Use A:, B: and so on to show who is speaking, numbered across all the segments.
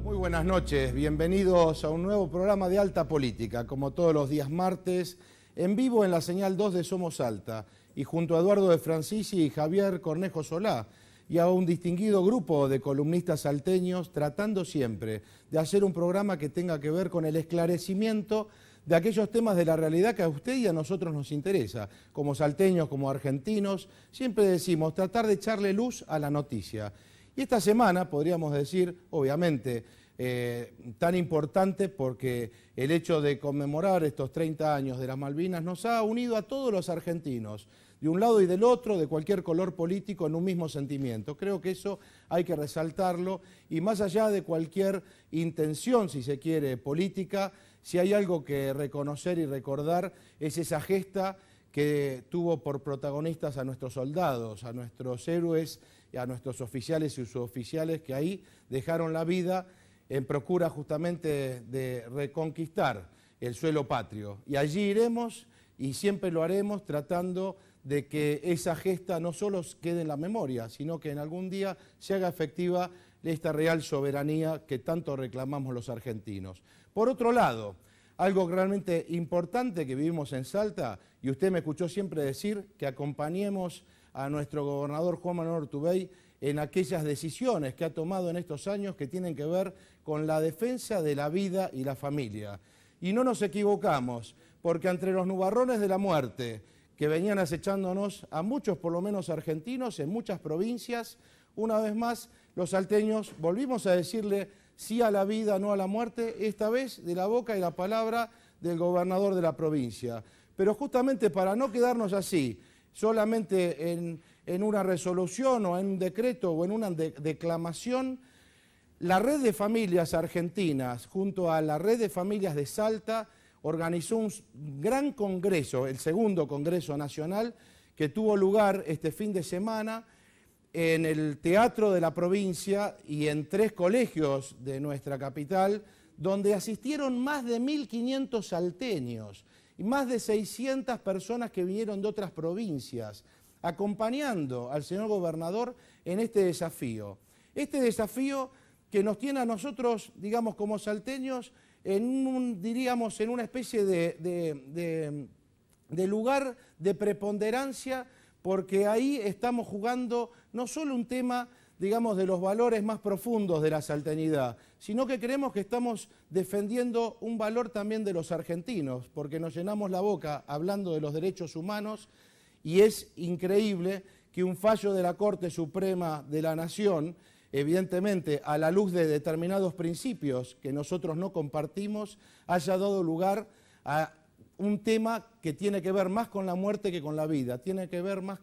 A: Muy buenas noches, bienvenidos a un nuevo programa de Alta Política, como todos los días martes, en vivo en la señal 2 de Somos Alta, y junto a Eduardo de Francisi y Javier Cornejo Solá, y a un distinguido grupo de columnistas salteños, tratando siempre de hacer un programa que tenga que ver con el esclarecimiento de aquellos temas de la realidad que a usted y a nosotros nos interesa, como salteños, como argentinos. Siempre decimos, tratar de echarle luz a la noticia. Y esta semana, podríamos decir, obviamente, tan importante porque el hecho de conmemorar estos 30 años de las Malvinas nos ha unido a todos los argentinos, de un lado y del otro, de cualquier color político, en un mismo sentimiento. Creo que eso hay que resaltarlo, y más allá de cualquier intención, si se quiere, política, si hay algo que reconocer y recordar, es esa gesta que tuvo por protagonistas a nuestros soldados, a nuestros héroes, a nuestros oficiales y suboficiales que ahí dejaron la vida en procura justamente de reconquistar el suelo patrio. Y allí iremos y siempre lo haremos tratando de que esa gesta no solo quede en la memoria, sino que en algún día se haga efectiva esta real soberanía que tanto reclamamos los argentinos. Por otro lado, algo realmente importante que vivimos en Salta, y usted me escuchó siempre decir que acompañemos a nuestro gobernador Juan Manuel Urtubey en aquellas decisiones que ha tomado en estos años que tienen que ver con la defensa de la vida y la familia. Y no nos equivocamos, porque entre los nubarrones de la muerte que venían acechándonos a muchos, por lo menos argentinos, en muchas provincias, una vez más los salteños volvimos a decirle sí a la vida, no a la muerte, esta vez de la boca y la palabra del gobernador de la provincia. Pero justamente para no quedarnos así, solamente en una resolución o en un decreto o en una declamación, la Red de Familias Argentinas, junto a la Red de Familias de Salta, organizó un gran congreso, el segundo Congreso Nacional, que tuvo lugar este fin de semana en el Teatro de la Provincia y en 3 colegios de nuestra capital, donde asistieron más de 1.500 salteños y más de 600 personas que vinieron de otras provincias, acompañando al señor gobernador en este desafío. Este desafío que nos tiene a nosotros, digamos, como salteños, diríamos, en una especie de lugar de preponderancia, porque ahí estamos jugando no solo un tema, digamos, de los valores más profundos de la salteñidad, sino que creemos que estamos defendiendo un valor también de los argentinos, porque nos llenamos la boca hablando de los derechos humanos, y es increíble que un fallo de la Corte Suprema de la Nación, evidentemente a la luz de determinados principios que nosotros no compartimos, haya dado lugar a un tema que tiene que ver más con la muerte que con la vida, tiene que ver más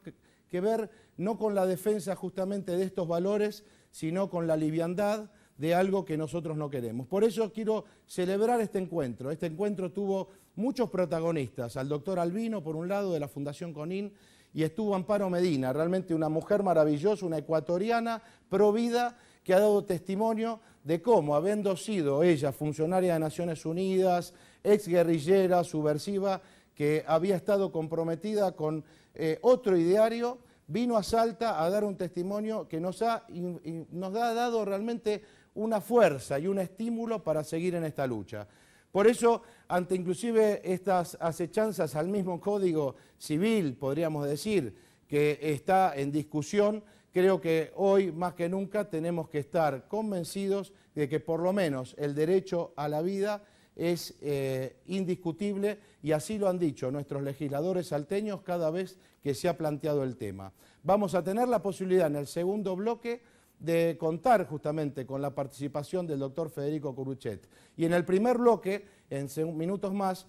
A: que ver no con la defensa justamente de estos valores, sino con la liviandad de algo que nosotros no queremos. Por eso quiero celebrar este encuentro. Este encuentro tuvo muchos protagonistas, al doctor Albino, por un lado, de la Fundación CONIN, y estuvo Amparo Medina, realmente una mujer maravillosa, una ecuatoriana, pro vida, que ha dado testimonio de cómo, habiendo sido ella funcionaria de Naciones Unidas, exguerrillera, subversiva, que había estado comprometida con otro ideario, vino a Salta a dar un testimonio que nos ha dado realmente una fuerza y un estímulo para seguir en esta lucha. Por eso, ante inclusive estas acechanzas al mismo Código Civil, podríamos decir, que está en discusión, creo que hoy más que nunca tenemos que estar convencidos de que por lo menos el derecho a la vida es indiscutible, y así lo han dicho nuestros legisladores salteños cada vez que se ha planteado el tema. Vamos a tener la posibilidad en el segundo bloque de contar justamente con la participación del doctor Federico Curuchet. Y en el primer bloque, en minutos más,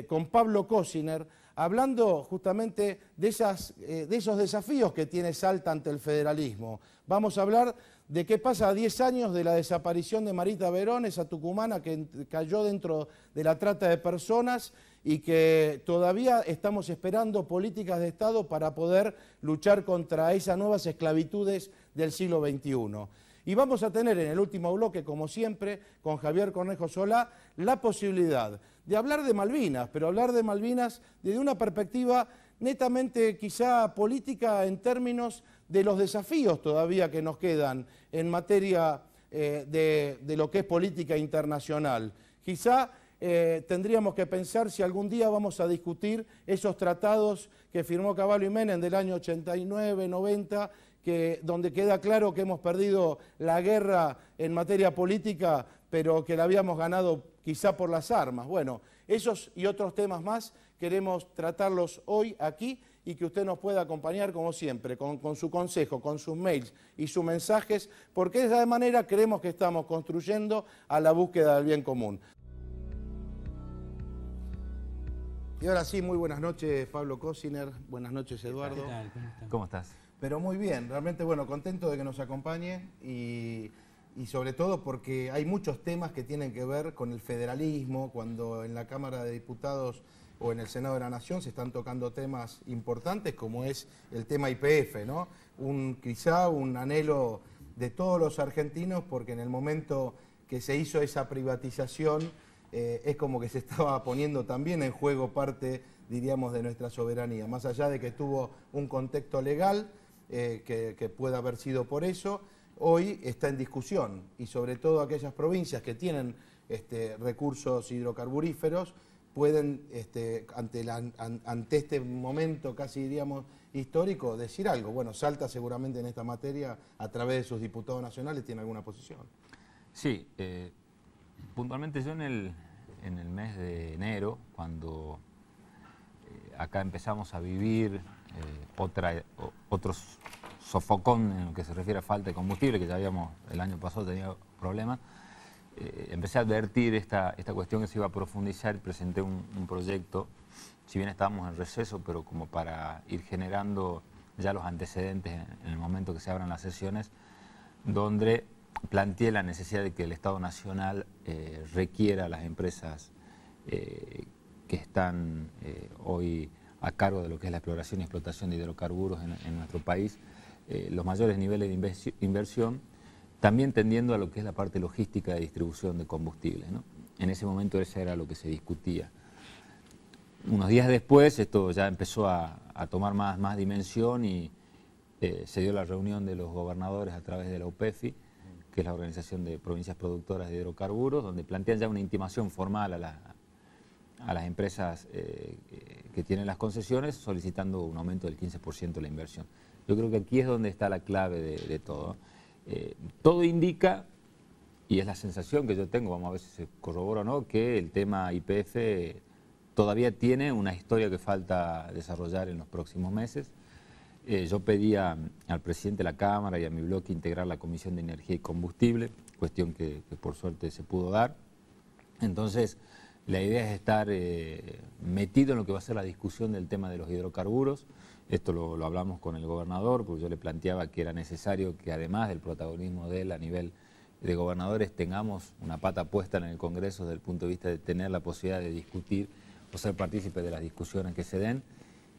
A: con Pablo Cosiner, hablando justamente de esos desafíos que tiene Salta ante el federalismo. Vamos a hablar de qué pasa a 10 años de la desaparición de Marita Verón, esa tucumana que cayó dentro de la trata de personas y que todavía estamos esperando políticas de Estado para poder luchar contra esas nuevas esclavitudes del siglo XXI. Y vamos a tener en el último bloque, como siempre, con Javier Cornejo Solá, la posibilidad de hablar de Malvinas, pero hablar de Malvinas desde una perspectiva netamente quizá política en términos de los desafíos todavía que nos quedan en materia de lo que es política internacional. Quizá tendríamos que pensar si algún día vamos a discutir esos tratados que firmó Cavallo y Menem del año 89, 90, donde queda claro que hemos perdido la guerra en materia política, pero que la habíamos ganado quizá por las armas. Bueno, esos y otros temas más queremos tratarlos hoy aquí y que usted nos pueda acompañar como siempre, con su consejo, con sus mails y sus mensajes, porque de esa manera creemos que estamos construyendo a la búsqueda del bien común. Y ahora sí, muy buenas noches, Pablo Cosiner, buenas noches, Eduardo.
B: ¿Qué tal? ¿Cómo estás?
A: Pero muy bien, realmente bueno, contento de que nos acompañe y sobre todo porque hay muchos temas que tienen que ver con el federalismo, cuando en la Cámara de Diputados o en el Senado de la Nación se están tocando temas importantes como es el tema YPF, ¿no? Quizá un anhelo de todos los argentinos porque en el momento que se hizo esa privatización es como que se estaba poniendo también en juego parte, diríamos, de nuestra soberanía, más allá de que tuvo un contexto legal que pueda haber sido por eso, hoy está en discusión y sobre todo aquellas provincias que tienen recursos hidrocarburíferos pueden, ante este momento casi diríamos histórico, decir algo. Bueno, Salta seguramente en esta materia, a través de sus diputados nacionales, tiene alguna posición.
B: Sí, puntualmente yo en el mes de enero, cuando acá empezamos a vivir otro sofocón en lo que se refiere a falta de combustible, que ya habíamos el año pasado tenido problemas, empecé a advertir esta cuestión que se iba a profundizar y presenté un proyecto, si bien estábamos en receso, pero como para ir generando ya los antecedentes en el momento que se abran las sesiones, donde planteé la necesidad de que el Estado Nacional requiera a las empresas que están hoy a cargo de lo que es la exploración y explotación de hidrocarburos en nuestro país, los mayores niveles de inversión, también tendiendo a lo que es la parte logística de distribución de combustibles, ¿no? En ese momento eso era lo que se discutía. Unos días después esto ya empezó a tomar más dimensión y se dio la reunión de los gobernadores a través de la UPEFI, que es la Organización de Provincias Productoras de Hidrocarburos, donde plantean ya una intimación formal a las empresas que tienen las concesiones, solicitando un aumento del 15% de la inversión. Yo creo que aquí es donde está la clave de todo. Todo indica, y es la sensación que yo tengo, vamos a ver si se corrobora o no, que el tema YPF todavía tiene una historia que falta desarrollar en los próximos meses. Yo pedía al presidente de la Cámara y a mi bloque integrar la Comisión de Energía y Combustible, cuestión que por suerte se pudo dar. Entonces, la idea es estar metido en lo que va a ser la discusión del tema de los hidrocarburos. Esto lo hablamos con el gobernador, porque yo le planteaba que era necesario que además del protagonismo de él a nivel de gobernadores tengamos una pata puesta en el Congreso desde el punto de vista de tener la posibilidad de discutir o ser partícipe de las discusiones que se den.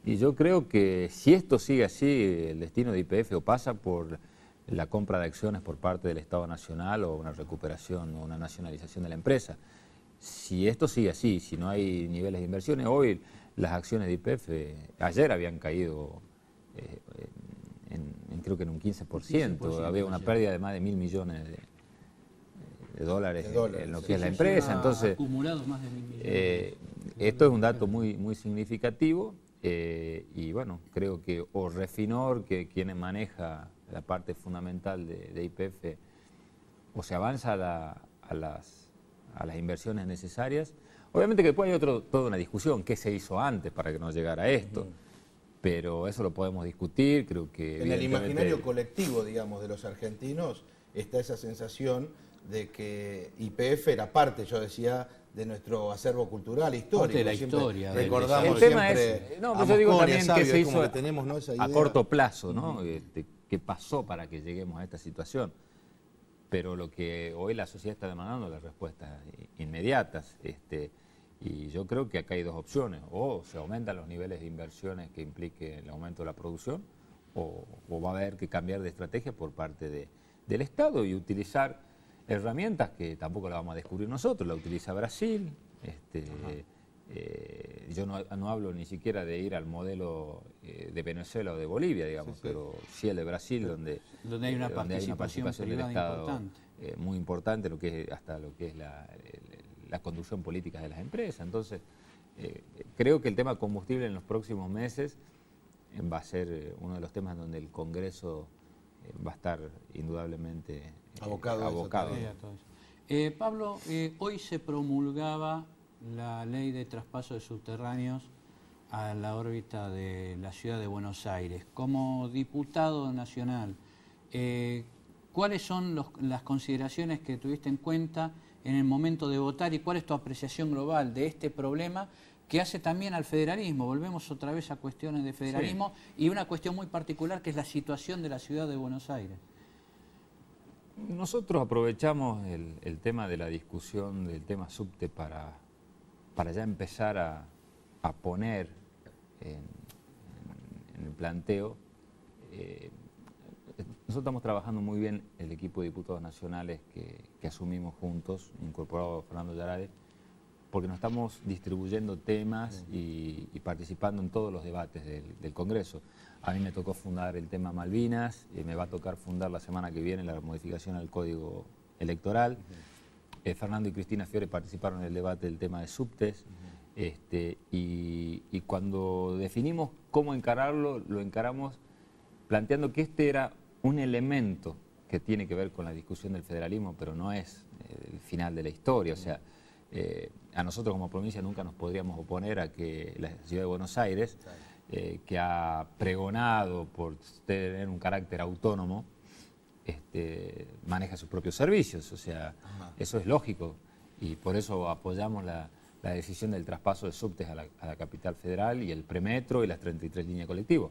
B: Y yo creo que si esto sigue así, el destino de YPF o pasa por la compra de acciones por parte del Estado Nacional o una recuperación o una nacionalización de la empresa. Si esto sigue así, si no hay niveles de inversiones, hoy las acciones de YPF ayer habían caído creo que en un 15%, había una pérdida de más de 1.000 millones de dólares en lo que es la empresa. Entonces,
C: acumulado más de 1.000 millones.
B: Esto es un dato muy significativo y bueno, creo que o Refinor, que quien maneja la parte fundamental de YPF, o se avanza a las inversiones necesarias. Obviamente que después hay toda una discusión, qué se hizo antes para que no llegara a esto, pero eso lo podemos discutir, creo que...
A: En el imaginario colectivo, digamos, de los argentinos está esa sensación de que YPF era parte, yo decía, de nuestro acervo cultural, histórico.
C: Parte de la historia.
A: Recordamos
B: el tema
A: siempre
B: es, no, pero yo digo también
A: Sabio,
B: que se hizo
A: que tenemos, ¿no?, esa idea
B: a corto plazo, ¿no? ¿Qué pasó para que lleguemos a esta situación? Pero lo que hoy la sociedad está demandando, las respuestas inmediatas. Y yo creo que acá hay dos opciones: o se aumentan los niveles de inversiones que implique el aumento de la producción, o va a haber que cambiar de estrategia por parte del Estado y utilizar herramientas que tampoco las vamos a descubrir nosotros, la utiliza Brasil. Yo no hablo ni siquiera de ir al modelo de Venezuela o de Bolivia, digamos, pero sí el de Brasil, donde
C: hay una participación
B: del Estado muy importante, hasta lo que es la conducción política de las empresas. Entonces, creo que el tema combustible en los próximos meses va a ser uno de los temas donde el Congreso va a estar indudablemente
A: abocado.
C: Pablo, hoy se promulgaba la ley de traspaso de subterráneos a la órbita de la ciudad de Buenos Aires. Como diputado nacional, ¿cuáles son las consideraciones que tuviste en cuenta en el momento de votar y cuál es tu apreciación global de este problema que hace también al federalismo? Volvemos otra vez a cuestiones de federalismo, sí, y una cuestión muy particular que es la situación de la ciudad de Buenos Aires.
B: Nosotros aprovechamos el tema de la discusión del tema subte para ya empezar a poner en el planteo. Nosotros estamos trabajando muy bien el equipo de diputados nacionales que asumimos juntos, incorporado a Fernando Yarade, porque nos estamos distribuyendo temas y participando en todos los debates del Congreso. A mí me tocó fundar el tema Malvinas, me va a tocar fundar la semana que viene la modificación al Código Electoral. Fernando y Cristina Fiore participaron en el debate del tema de subtes. Y cuando definimos cómo encararlo, lo encaramos planteando que este era un elemento que tiene que ver con la discusión del federalismo, pero no es el final de la historia. O sea, a nosotros como provincia nunca nos podríamos oponer a que la ciudad de Buenos Aires, que ha pregonado por tener un carácter autónomo, maneja sus propios servicios. O sea, eso es lógico y por eso apoyamos la decisión del traspaso de subtes a la capital federal y el premetro y las 33 líneas de colectivo.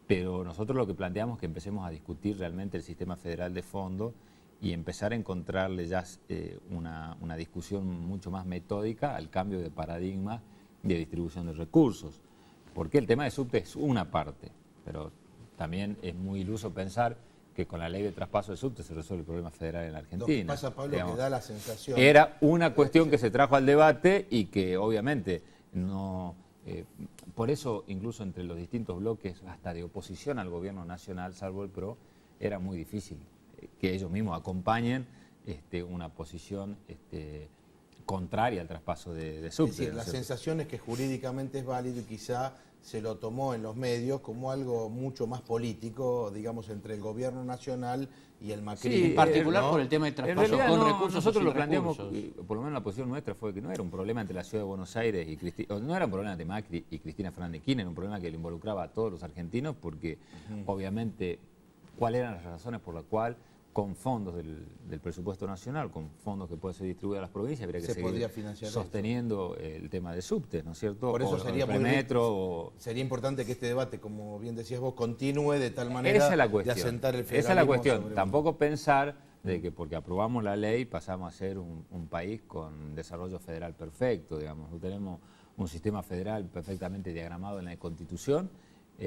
B: Pero nosotros lo que planteamos es que empecemos a discutir realmente el sistema federal de fondo y empezar a encontrarle ya una discusión mucho más metódica al cambio de paradigma de distribución de recursos. Porque el tema de subte es una parte, pero también es muy iluso pensar que con la ley de traspaso de subte se resuelve el problema federal en la Argentina. Lo que
A: pasa, Pablo, digamos, que da la sensación...
B: Era una cuestión que se trajo al debate y que obviamente no... por eso, incluso entre los distintos bloques, hasta de oposición al gobierno nacional, salvo el PRO, era muy difícil que ellos mismos acompañen una posición contraria al traspaso de subte.
A: Es decir, la sensación es que jurídicamente es válido y quizá se lo tomó en los medios como algo mucho más político, digamos, entre el gobierno nacional y el macrismo.
C: Sí, en particular, ¿no?, por el tema de traspaso con recursos.
B: Nosotros lo planteamos, por lo menos la posición nuestra fue que no era un problema entre la ciudad de Buenos Aires y Cristina, no era un problema de Macri y Cristina Fernández de Kirchner, era un problema que le involucraba a todos los argentinos porque obviamente cuáles eran las razones por las cuales con fondos del presupuesto nacional, con fondos que pueden ser distribuidos a las provincias, habría que seguir sosteniendo el tema de subtes, ¿no es cierto?
A: Por eso sería importante que este debate, como bien decías vos, continúe de tal manera de asentar el federalismo.
B: Esa es la cuestión. Tampoco pensar de que porque aprobamos la ley pasamos a ser un país con desarrollo federal perfecto, digamos. No tenemos un sistema federal perfectamente diagramado en la Constitución,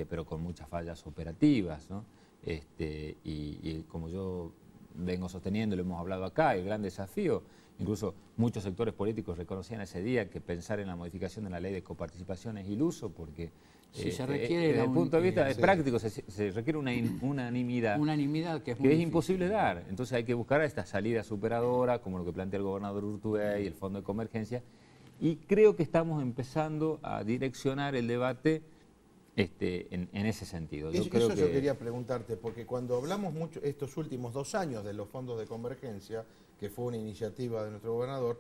B: pero con muchas fallas operativas, ¿no? Y como yo vengo sosteniendo, lo hemos hablado acá, el gran desafío, incluso muchos sectores políticos reconocían ese día que pensar en la modificación de la ley de coparticipación es iluso porque
C: se requiere
B: desde el punto de vista práctico se requiere una unanimidad
C: que
B: es imposible dar. Entonces hay que buscar esta salida superadora, como lo que plantea el gobernador Urtubey y el Fondo de Convergencia, y creo que estamos empezando a direccionar el debate en ese sentido.
A: Yo quería preguntarte, porque cuando hablamos mucho estos últimos 2 años de los fondos de convergencia, que fue una iniciativa de nuestro gobernador,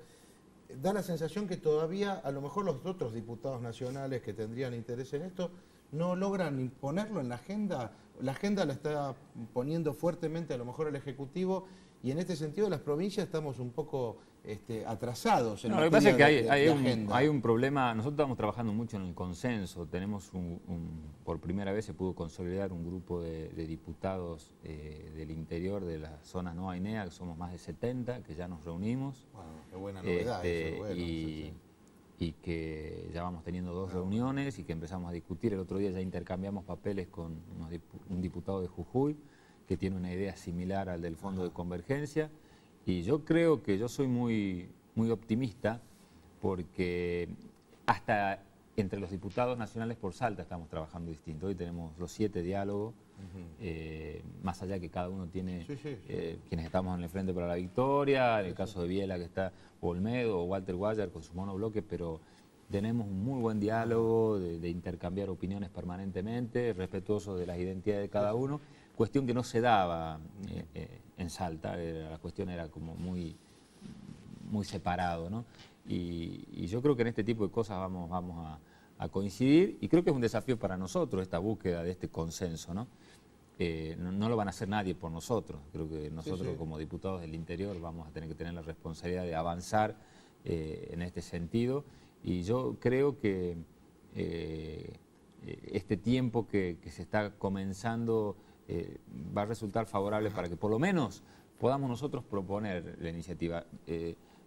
A: da la sensación que todavía a lo mejor los otros diputados nacionales que tendrían interés en esto no logran imponerlo en la agenda. La agenda la está poniendo fuertemente a lo mejor el Ejecutivo y en este sentido las provincias estamos un poco atrasados.
B: Lo que pasa es que hay un problema. Nosotros estamos trabajando mucho en el consenso. Tenemos por primera vez se pudo consolidar un grupo de diputados del interior de las zonas no AINEA, que somos más de 70, que ya nos reunimos.
A: Bueno, qué buena novedad eso, bueno,
B: y que ya vamos teniendo 2 reuniones y que empezamos a discutir. El otro día ya intercambiamos papeles con un diputado de Jujuy que tiene una idea similar al del Fondo de Convergencia. Y yo creo que yo soy muy optimista porque hasta entre los diputados nacionales por Salta estamos trabajando distinto. Hoy tenemos los 7 diálogos más allá que cada uno tiene, quienes estamos en el Frente para la Victoria, en el caso de Biela que está, o Olmedo, o Walter Guayar con su monobloque, pero tenemos un muy buen diálogo de intercambiar opiniones permanentemente, respetuosos de las identidades de cada uno, cuestión que no se daba en Salta, la cuestión era como muy separado, ¿no? Y yo creo que en este tipo de cosas vamos a coincidir, y creo que es un desafío para nosotros esta búsqueda de este consenso, ¿no? No lo van a hacer nadie por nosotros. Creo que nosotros como diputados del interior vamos a tener que tener la responsabilidad de avanzar en este sentido, y yo creo que este tiempo que se está comenzando va a resultar favorable para que por lo menos podamos nosotros proponer la iniciativa.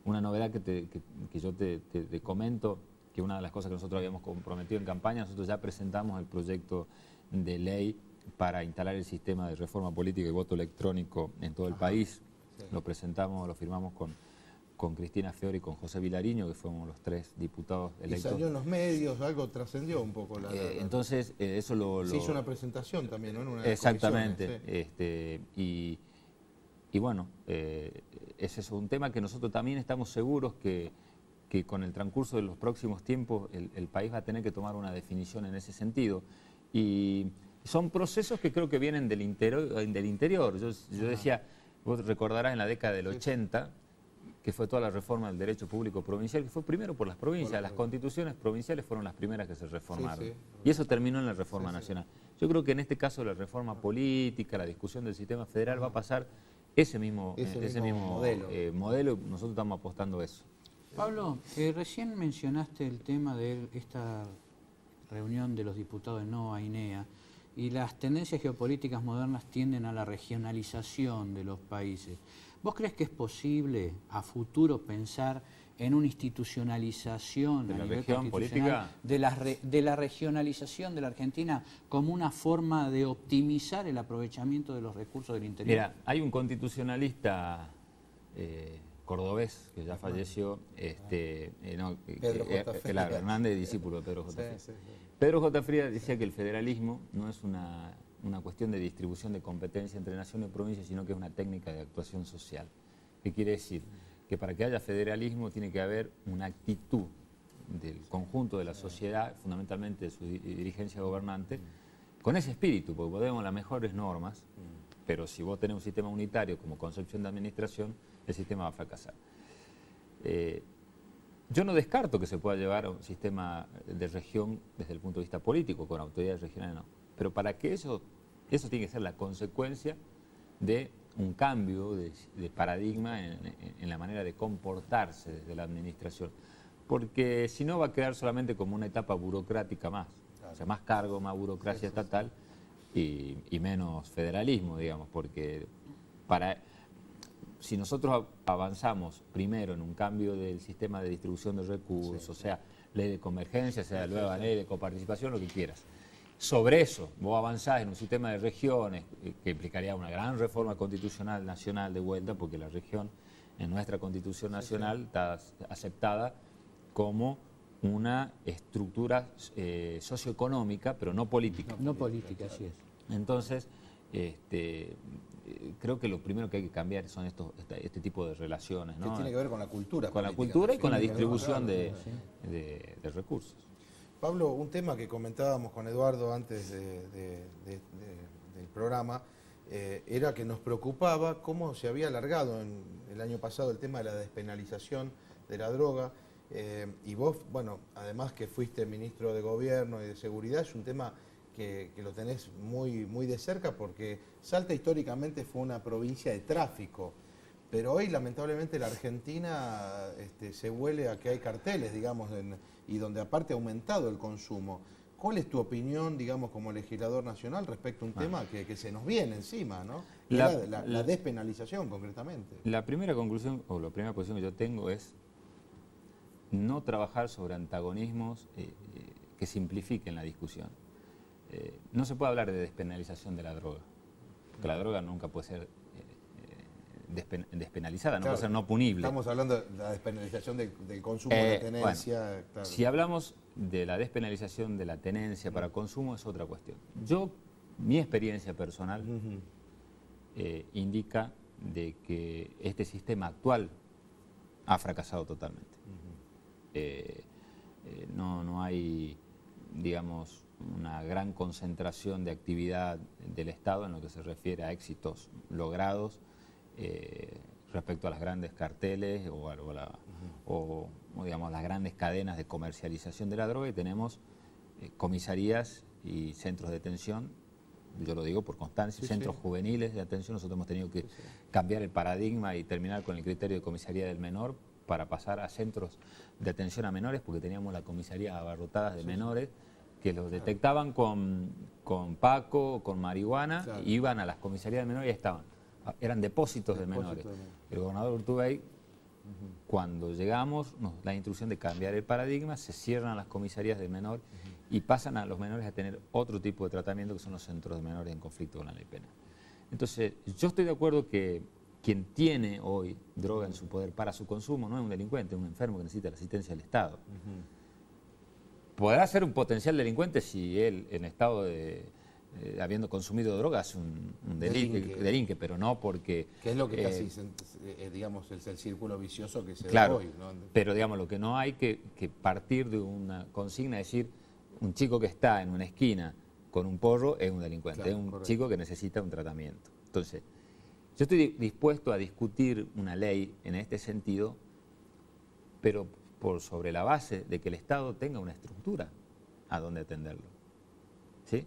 B: Una novedad que yo te comento, que una de las cosas que nosotros habíamos comprometido en campaña, nosotros ya presentamos el proyecto de ley para instalar el sistema de reforma política y voto electrónico en todo el país. Lo presentamos, lo firmamos con Cristina Fiori y con José Vilariño, que fuimos los 3 diputados electos.
A: Y salió en los medios, algo trascendió un poco.
B: Entonces, eso
A: se hizo una presentación también, ¿no? En una
B: exactamente. Y bueno, ese es un tema que nosotros también estamos seguros que con el transcurso de los próximos tiempos el país va a tener que tomar una definición en ese sentido. Y son procesos que creo que vienen del interior. Yo decía, vos recordarás en la década del 80, que fue toda la reforma del derecho público provincial, que fue primero por las provincias. Las constituciones provinciales fueron las primeras que se reformaron. Y eso terminó en la reforma nacional. Yo creo que en este caso la reforma política, la discusión del sistema federal va a pasar ese mismo modelo. Nosotros estamos apostando a eso.
C: Pablo, recién mencionaste el tema de esta reunión de los diputados de No a INEA, y las tendencias geopolíticas modernas tienden a la regionalización de los países. ¿Vos crees que es posible a futuro pensar en una institucionalización
B: de la
C: nivel
B: región política,
C: de la regionalización de la Argentina como una forma de optimizar el aprovechamiento de los recursos del interior?
B: Mira, hay un constitucionalista cordobés que ya falleció,
A: Pedro J. Frías.
B: Claro, Hernández, discípulo de Pedro J. Frías. Pedro J. Frías decía que el federalismo no es una cuestión de distribución de competencia entre naciones y provincias, sino que es una técnica de actuación social. ¿Qué quiere decir? Que para que haya federalismo tiene que haber una actitud del conjunto de la sociedad, fundamentalmente de su dirigencia gobernante, con ese espíritu, porque podemos las mejores normas, pero si vos tenés un sistema unitario como concepción de administración, el sistema va a fracasar. Yo no descarto que se pueda llevar a un sistema de región desde el punto de vista político, con autoridades regionales, no. Pero para que eso tiene que ser la consecuencia de un cambio de paradigma en la manera de comportarse desde la administración. Porque si no va a quedar solamente como una etapa burocrática más. O sea, más cargo, más burocracia estatal y menos federalismo, digamos, porque si nosotros avanzamos primero en un cambio del sistema de distribución de recursos, o sea, ley de convergencia, sea nueva ley de coparticipación, lo que quieras. Sobre eso, vos avanzás en un sistema de regiones que implicaría una gran reforma constitucional nacional de vuelta, porque la región en nuestra Constitución Nacional está aceptada como una estructura socioeconómica, pero no política.
C: No política, así es.
B: Entonces, creo que lo primero que hay que cambiar son este tipo de relaciones, ¿no?
A: Que tiene que ver con la cultura.
B: Con la cultura y con la distribución de recursos.
A: Pablo, un tema que comentábamos con Eduardo antes del programa era que nos preocupaba cómo se había alargado en el año pasado el tema de la despenalización de la droga. Y vos, bueno, además que fuiste ministro de Gobierno y de Seguridad, es un tema que lo tenés muy de cerca, porque Salta históricamente fue una provincia de tráfico, pero hoy lamentablemente la Argentina se huele a que hay carteles, digamos, y donde aparte ha aumentado el consumo. ¿Cuál es tu opinión, digamos, como legislador nacional respecto a un tema que se nos viene encima, ¿no? La despenalización, concretamente.
B: La primera conclusión, o la primera posición que yo tengo es no trabajar sobre antagonismos que simplifiquen la discusión. No se puede hablar de despenalización de la droga, porque la droga nunca puede ser despenalizada, no puede ser no punible.
A: Estamos hablando de la despenalización del consumo de la tenencia.
B: Bueno,
A: claro.
B: Si hablamos de la despenalización de la tenencia para consumo es otra cuestión. Yo mi experiencia personal indica de que este sistema actual ha fracasado totalmente. No hay, digamos, una gran concentración de actividad del Estado en lo que se refiere a éxitos logrados respecto a las grandes carteles o digamos, las grandes cadenas de comercialización de la droga, y tenemos comisarías y centros de detención, yo lo digo por constancia, centros juveniles de atención. Nosotros hemos tenido que cambiar el paradigma y terminar con el criterio de comisaría del menor para pasar a centros de atención a menores, porque teníamos las comisarías abarrotadas de menores que los detectaban con Paco, con marihuana, iban a las comisarías de menores y estaban. Eran depósitos de menores. El gobernador Urtubey, cuando llegamos, nos da la instrucción de cambiar el paradigma, se cierran las comisarías de menor y pasan a los menores a tener otro tipo de tratamiento, que son los centros de menores en conflicto con la ley penal. Entonces, yo estoy de acuerdo que quien tiene hoy droga en su poder para su consumo no es un delincuente, es un enfermo que necesita la asistencia del Estado. Podrá ser un potencial delincuente si él, en estado de habiendo consumido droga, hace un delinque, pero no porque...
A: Que es lo que casi, digamos, es el círculo vicioso que se
B: da
A: hoy, ¿no?
B: Pero, digamos, lo que no hay que partir de una consigna, es decir, un chico que está en una esquina con un porro es un delincuente, es un chico que necesita un tratamiento. Entonces, yo estoy dispuesto a discutir una ley en este sentido, pero sobre la base de que el Estado tenga una estructura a donde atenderlo, ¿sí?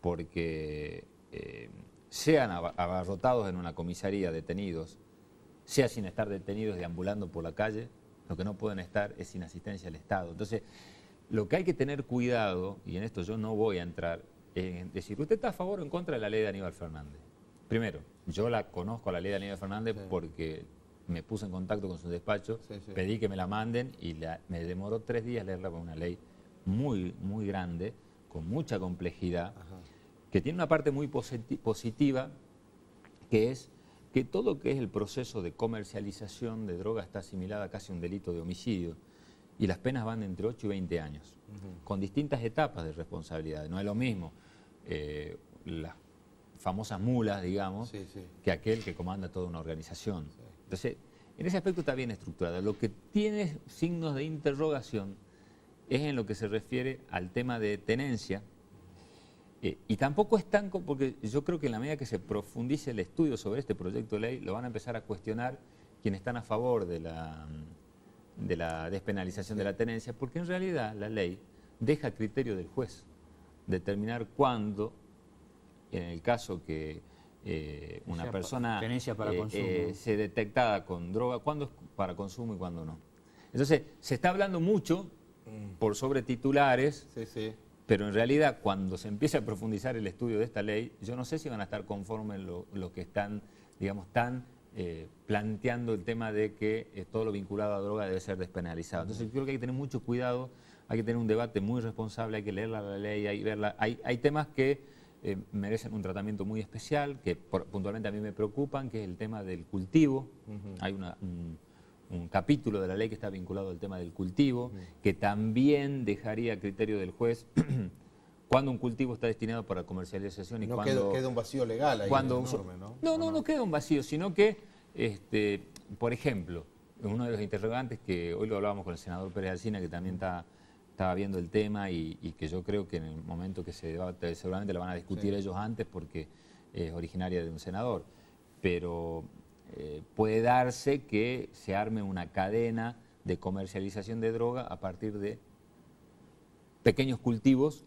B: Porque sean abarrotados en una comisaría detenidos, sea sin estar detenidos deambulando por la calle, lo que no pueden estar es sin asistencia del Estado. Entonces, lo que hay que tener cuidado, y en esto yo no voy a entrar, en decir, ¿usted está a favor o en contra de la ley de Aníbal Fernández? Primero, yo la conozco a la ley de Aníbal Fernández porque me puse en contacto con su despacho, pedí que me la manden y me demoró 3 días leerla, con una ley muy, muy grande, con mucha complejidad, que tiene una parte muy positiva, que es que todo lo que es el proceso de comercialización de droga está asimilada casi a un delito de homicidio, y las penas van de entre 8 y 20 años, con distintas etapas de responsabilidad. No es lo mismo las famosas mulas, digamos, que aquel que comanda toda una organización. Entonces, en ese aspecto está bien estructurada. Lo que tiene signos de interrogación es en lo que se refiere al tema de tenencia, y tampoco es tan, porque yo creo que en la medida que se profundice el estudio sobre este proyecto de ley, lo van a empezar a cuestionar quienes están a favor de la despenalización de la tenencia, porque en realidad la ley deja a criterio del juez determinar cuándo, en el caso que una persona se detectada con droga, cuándo es para consumo y cuándo no. Entonces, se está hablando mucho por sobre titulares, pero en realidad cuando se empieza a profundizar el estudio de esta ley, yo no sé si van a estar conformes los que están, digamos, planteando el tema de que todo lo vinculado a droga debe ser despenalizado. Entonces, yo creo que hay que tener mucho cuidado, hay que tener un debate muy responsable, hay que leer la ley, hay que verla. Hay temas que merecen un tratamiento muy especial, que puntualmente a mí me preocupan, que es el tema del cultivo. Hay un capítulo de la ley que está vinculado al tema del cultivo, que también dejaría a criterio del juez cuando un cultivo está destinado para comercialización y cuando...
A: queda un vacío legal ahí enorme, ¿no?
B: No queda un vacío, sino que, por ejemplo, uno de los interrogantes que hoy lo hablábamos con el senador Pérez Alsina, que también estaba viendo el tema y que yo creo que en el momento que se debate seguramente la van a discutir ellos antes, porque es originaria de un senador, pero puede darse que se arme una cadena de comercialización de droga a partir de pequeños cultivos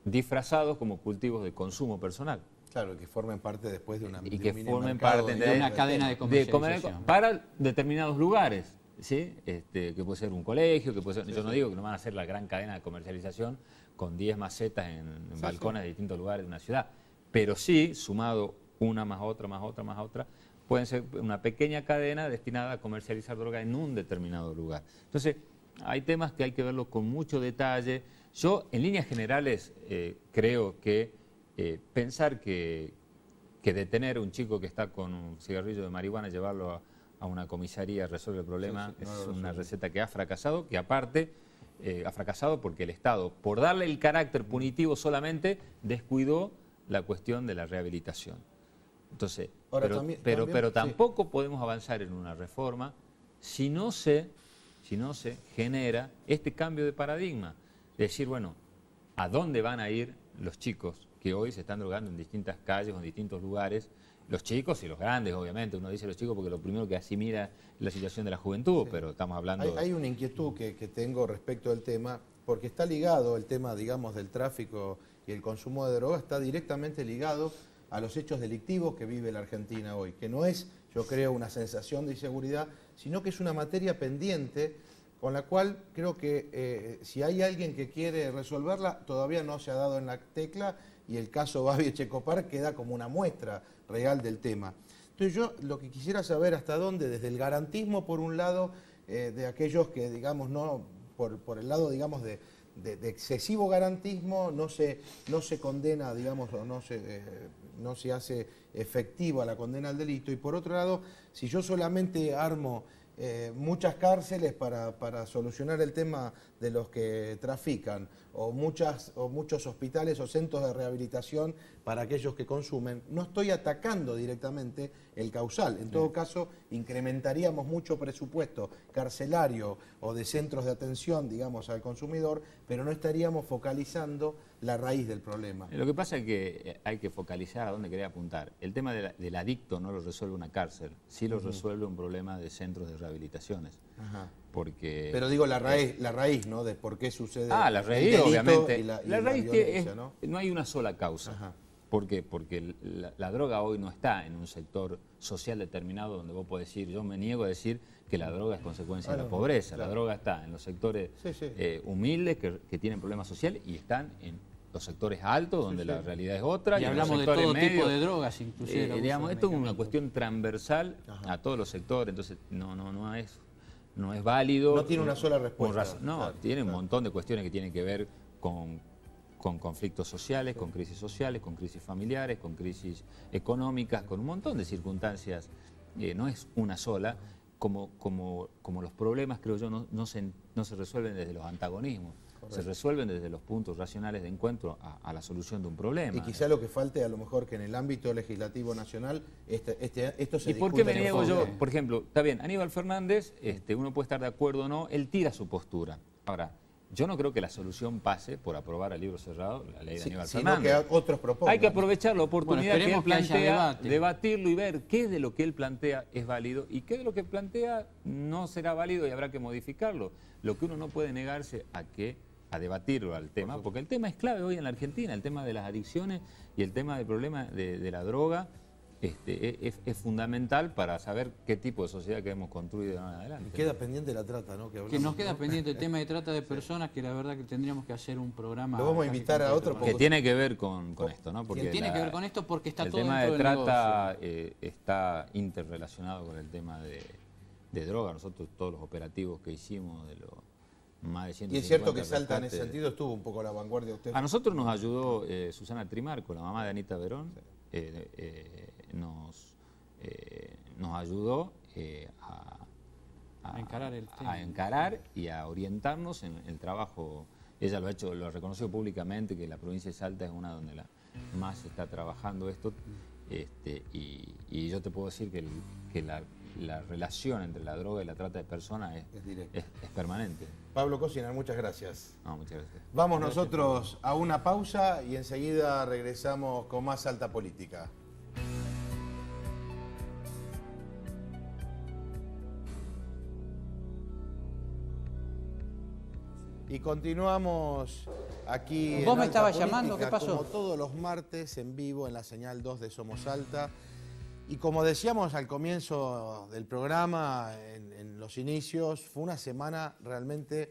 B: disfrazados como cultivos de consumo personal.
A: Claro, que formen parte después de una
C: cadena de comercialización
B: para determinados lugares, ¿sí? Que puede ser un colegio, que puede ser, yo no digo que no van a hacer la gran cadena de comercialización con 10 macetas en balcones de distintos lugares de una ciudad, pero sí, sumado una más otra, más otra, más otra, pueden ser una pequeña cadena destinada a comercializar droga en un determinado lugar. Entonces, hay temas que hay que verlos con mucho detalle. Yo, en líneas generales, creo que pensar que detener a un chico que está con un cigarrillo de marihuana, llevarlo a una comisaría, resuelve el problema, es una receta que ha fracasado, que aparte ha fracasado porque el Estado, por darle el carácter punitivo solamente, descuidó la cuestión de la rehabilitación. Entonces,
A: Ahora,
B: pero tampoco podemos avanzar en una reforma si no se genera este cambio de paradigma. Decir, bueno, ¿a dónde van a ir los chicos que hoy se están drogando en distintas calles o en distintos lugares? Los chicos y los grandes, obviamente. Uno dice los chicos porque lo primero que asimila es la situación de la juventud, pero estamos hablando...
A: Hay una inquietud que tengo respecto al tema, porque está ligado el tema, digamos, del tráfico y el consumo de drogas, está directamente ligado a los hechos delictivos que vive la Argentina hoy, que no es, yo creo, una sensación de inseguridad, sino que es una materia pendiente con la cual creo que si hay alguien que quiere resolverla, todavía no se ha dado en la tecla, y el caso Babi Echecopar queda como una muestra real del tema. Entonces yo lo que quisiera saber hasta dónde, desde el garantismo por un lado, de aquellos que, digamos, no por el lado, digamos, de excesivo garantismo, no se condena, digamos, o no se hace efectiva la condena al delito, y por otro lado, si yo solamente armo muchas cárceles para solucionar el tema de los que trafican, o muchos hospitales o centros de rehabilitación para aquellos que consumen, no estoy atacando directamente el causal. En todo caso, incrementaríamos mucho presupuesto carcelario o de centros de atención, digamos, al consumidor, pero no estaríamos focalizando la raíz del problema.
B: Lo que pasa es que hay que focalizar a dónde quería apuntar. El tema del adicto no lo resuelve una cárcel, sí lo resuelve un problema de centros de rehabilitaciones.
A: Ajá.
B: Porque,
A: pero digo la raíz, ¿no? De por qué sucede
B: la raíz, obviamente.
A: La
B: raíz
A: violencia,
B: no hay una sola causa.
A: Ajá.
B: ¿Por qué? Porque la droga hoy no está en un sector social determinado donde vos podés decir, yo me niego a decir que la droga es consecuencia de la pobreza. Claro. La droga está en los sectores humildes que tienen problemas sociales, y están en los sectores altos donde la realidad es otra.
C: Y hablamos de todo tipo de drogas, inclusive.
B: Digamos, esto es una cuestión transversal a todos los sectores, entonces no es válido.
A: No tiene una sola respuesta.
B: Tiene un montón de cuestiones que tienen que ver con conflictos sociales, con crisis familiares, con crisis económicas, con un montón de circunstancias. No es una sola, como los problemas, creo yo, no se resuelven desde los antagonismos. Correcto. Se resuelven desde los puntos racionales de encuentro a la solución de un problema.
A: Y quizá lo que falte, a lo mejor, que en el ámbito legislativo nacional esto se discute.
B: ¿Y por qué me niego yo? Por ejemplo, está bien, Aníbal Fernández, uno puede estar de acuerdo o no, él tira su postura. Ahora, yo no creo que la solución pase por aprobar a libro cerrado la ley de Aníbal Fernández.
A: Sino que otros propongan.
B: Hay que aprovechar la oportunidad que él plantea, debatirlo y ver qué de lo que él plantea es válido y qué de lo que plantea no será válido y habrá que modificarlo. Lo que uno no puede negarse a debatirlo al tema, porque el tema es clave hoy en la Argentina, el tema de las adicciones y el tema del problema de la droga es fundamental para saber qué tipo de sociedad queremos construir de ahora en adelante.
A: Queda pendiente la trata, ¿no?
C: Que nos queda pendiente el tema de trata de personas, que la verdad que tendríamos que hacer un programa...
A: Lo vamos a invitar a otro...
B: Que tiene que ver con esto, ¿no?
C: Porque tiene que ver con esto porque está todo
B: dentro del
C: negocio.
B: El tema de trata está interrelacionado con el tema de droga. Nosotros todos los operativos que hicimos de los más de 150
A: y es cierto que Salta en ese sentido estuvo un poco a la vanguardia. Usted.
B: A nosotros nos ayudó Susana Trimarco, la mamá de Anita Verón, nos ayudó a encarar y a orientarnos en el trabajo. Ella lo reconoció públicamente, que la provincia de Salta es una donde más se está trabajando esto, y yo te puedo decir que la relación entre la droga y la trata de personas es permanente.
A: Pablo Cosinar, muchas gracias.
B: No, muchas gracias.
A: Vamos nosotros a una pausa y enseguida regresamos con más Alta Política. Y continuamos aquí.
C: ¿Vos me estabas llamando? ¿Qué pasó?
A: Como todos los martes en vivo en la señal 2 de Somos Alta. Y como decíamos al comienzo del programa, en los inicios, fue una semana realmente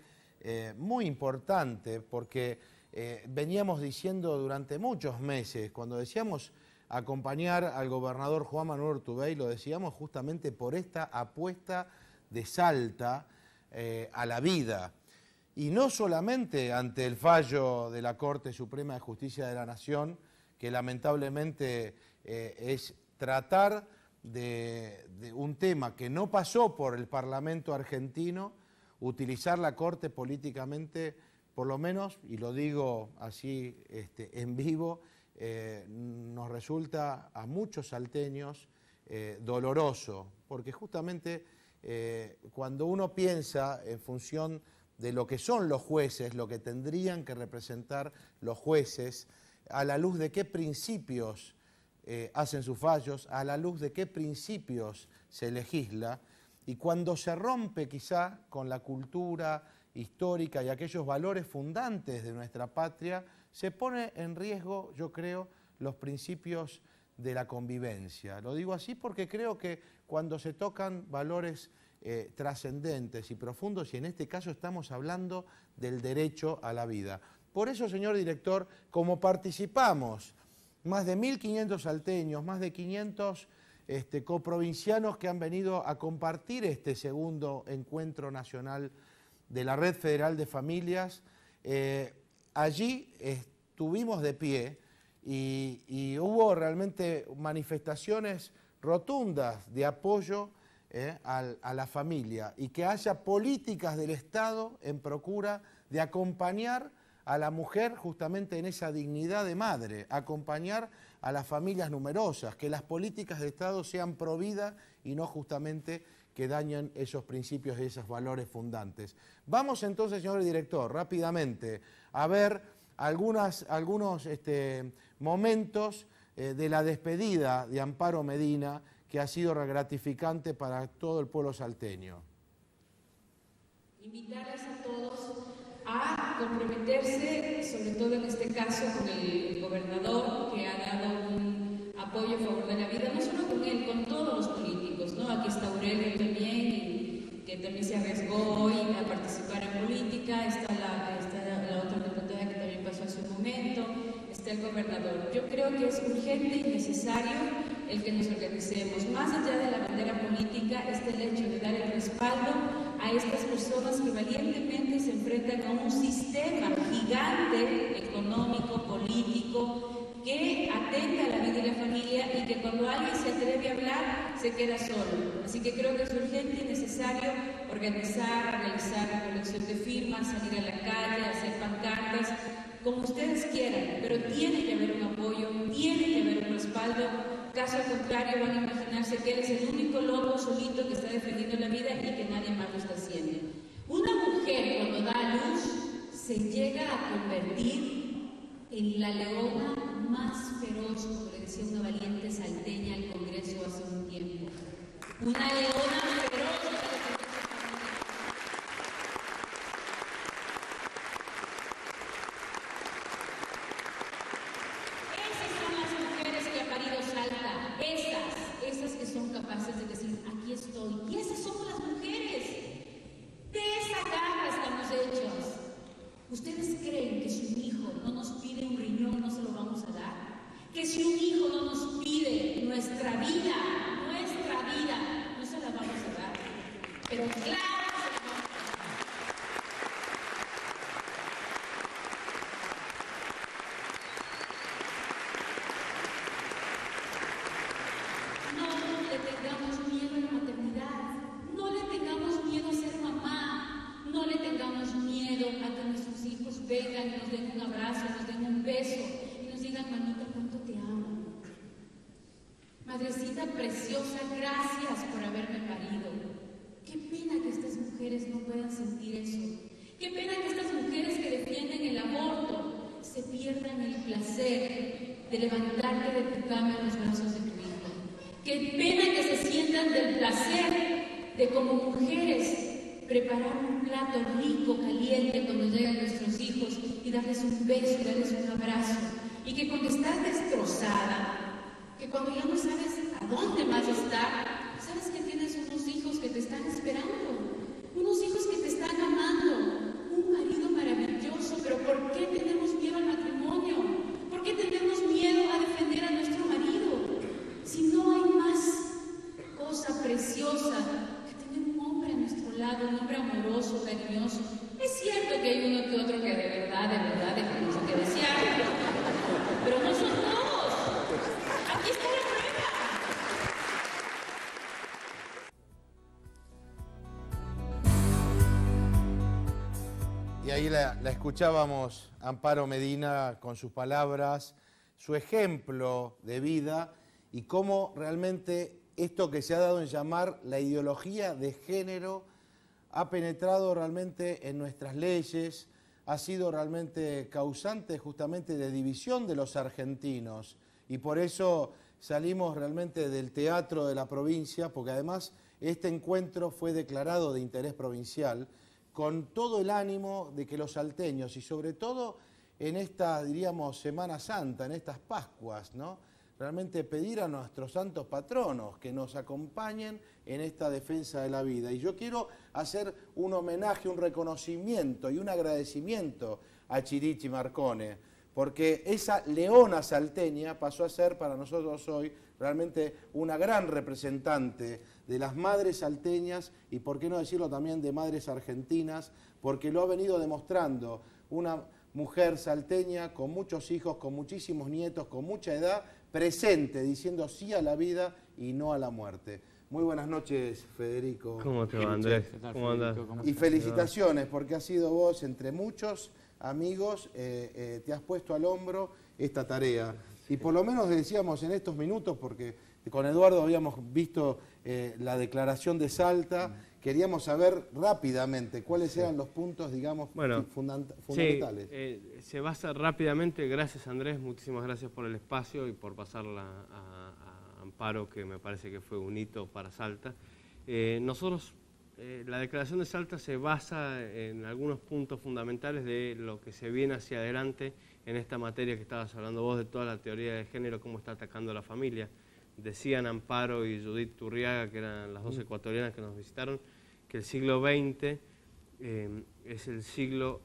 A: muy importante, porque veníamos diciendo durante muchos meses, cuando decíamos acompañar al gobernador Juan Manuel Urtubey, lo decíamos justamente por esta apuesta de Salta a la vida. Y no solamente ante el fallo de la Corte Suprema de Justicia de la Nación, que lamentablemente es tratar de un tema que no pasó por el Parlamento argentino, utilizar la Corte políticamente, por lo menos, y lo digo así en vivo, nos resulta a muchos salteños doloroso, porque justamente cuando uno piensa en función de lo que son los jueces, lo que tendrían que representar los jueces, a la luz de qué principios hacen sus fallos, a la luz de qué principios se legisla, y cuando se rompe quizá con la cultura histórica y aquellos valores fundantes de nuestra patria, se pone en riesgo, yo creo, los principios de la convivencia. Lo digo así porque creo que cuando se tocan valores trascendentes y profundos, y en este caso estamos hablando del derecho a la vida. Por eso, señor director, como participamos más de 1.500 salteños, más de 500 coprovincianos que han venido a compartir este segundo encuentro nacional de la Red Federal de Familias, allí estuvimos de pie y hubo realmente manifestaciones rotundas de apoyo a la familia, y que haya políticas del Estado en procura de acompañar a la mujer justamente en esa dignidad de madre, acompañar a las familias numerosas, que las políticas de Estado sean pro vida y no justamente que dañen esos principios y esos valores fundantes. Vamos entonces, señor director, rápidamente a ver algunos momentos de la despedida de Amparo Medina, que ha sido gratificante para todo el pueblo salteño.
D: Invitarles a todos a comprometerse, sobre todo en este caso con el gobernador, que ha dado un apoyo a favor de la vida, no solo con él, con todos los políticos, ¿no? Aquí está Aurelio también, que también se arriesgó hoy a participar en política, está la otra diputada que también pasó hace un momento, está el gobernador. Yo creo que es urgente y necesario el que nos organicemos. Más allá de la bandera política, está el hecho de dar el respaldo a estas personas que valientemente se enfrentan a un sistema gigante económico, político, que atenta a la vida y la familia, y que cuando alguien se atreve a hablar, se queda solo. Así que creo que es urgente y necesario organizar, realizar recolección de firmas, salir a la calle, hacer pancartas, como ustedes quieran, pero tiene que haber un apoyo, tiene que haber un respaldo. Caso contrario, van a imaginarse que él es el único lobo solito que está defendiendo la vida y que nadie más lo está haciendo. Una mujer, cuando da a luz, se llega a convertir en la leona más feroz, como le decía una valiente salteña al Congreso hace un tiempo. Una leona feroz. Esas que son capaces de decir, aquí estoy, y esas somos las mujeres. De esa garra estamos hechos. ¿Ustedes creen que si un hijo no nos pide un riñón, no se lo vamos a dar? Que si un hijo no nos pide nuestra vida, no se la vamos a dar. Pero claro, vengan y nos den un abrazo, nos den un beso y nos digan, mamita, cuánto te amo. Madrecita preciosa, gracias por haberme parido. Qué pena que estas mujeres no puedan sentir eso. Qué pena que estas mujeres que defienden el aborto se pierdan el placer de levantarte de tu cama en los brazos de tu hijo. Qué pena que se sientan del placer de, como mujeres, preparar un plato rico, caliente cuando llegan nuestros hijos y darles un beso y darles un abrazo. Y que cuando estás destrozada, que cuando ya no sabes a dónde más estar, sabes que tienes unos hijos que te están esperando, unos hijos que te están amando, un marido maravilloso. Pero ¿por qué tenemos miedo al matrimonio? ¿Por qué tenemos miedo a defender a nuestro marido? Si no hay más cosa preciosa que tener un hombre a nuestro lado, un hombre amoroso, cariñoso. Es cierto que hay uno que otro que de verdad, dejamos que desear, pero no son todos. Aquí está la prueba.
A: Y ahí la escuchábamos, Amparo Medina, con sus palabras, su ejemplo de vida y cómo realmente esto que se ha dado en llamar la ideología de género ha penetrado realmente en nuestras leyes, ha sido realmente causante justamente de división de los argentinos y por eso salimos realmente del teatro de la provincia, porque además este encuentro fue declarado de interés provincial con todo el ánimo de que los salteños y sobre todo en esta, diríamos, Semana Santa, en estas Pascuas, ¿no?, realmente pedir a nuestros santos patronos que nos acompañen en esta defensa de la vida. Y yo quiero hacer un homenaje, un reconocimiento y un agradecimiento a Chirichi Marcone, porque esa leona salteña pasó a ser para nosotros hoy realmente una gran representante de las madres salteñas y, por qué no decirlo también, de madres argentinas, porque lo ha venido demostrando una mujer salteña con muchos hijos, con muchísimos nietos, con mucha edad, presente, diciendo sí a la vida y no a la muerte. Muy buenas noches, Federico.
E: ¿Cómo te va, Andrés?
C: ¿Cómo andás?
A: Y felicitaciones, porque has sido vos, entre muchos amigos, te has puesto al hombro esta tarea. Y por lo menos decíamos en estos minutos, porque con Eduardo habíamos visto la declaración de Salta, queríamos saber rápidamente cuáles eran los puntos, digamos, fundamentales.
E: Sí, se basa rápidamente, gracias Andrés, muchísimas gracias por el espacio y por pasarla a Amparo, que me parece que fue un hito para Salta. Nosotros, la declaración de Salta se basa en algunos puntos fundamentales de lo que se viene hacia adelante en esta materia que estabas hablando vos, de toda la teoría de género, cómo está atacando a la familia. Decían Amparo y Judith Turriaga, que eran las dos ecuatorianas que nos visitaron, que el siglo XX es el siglo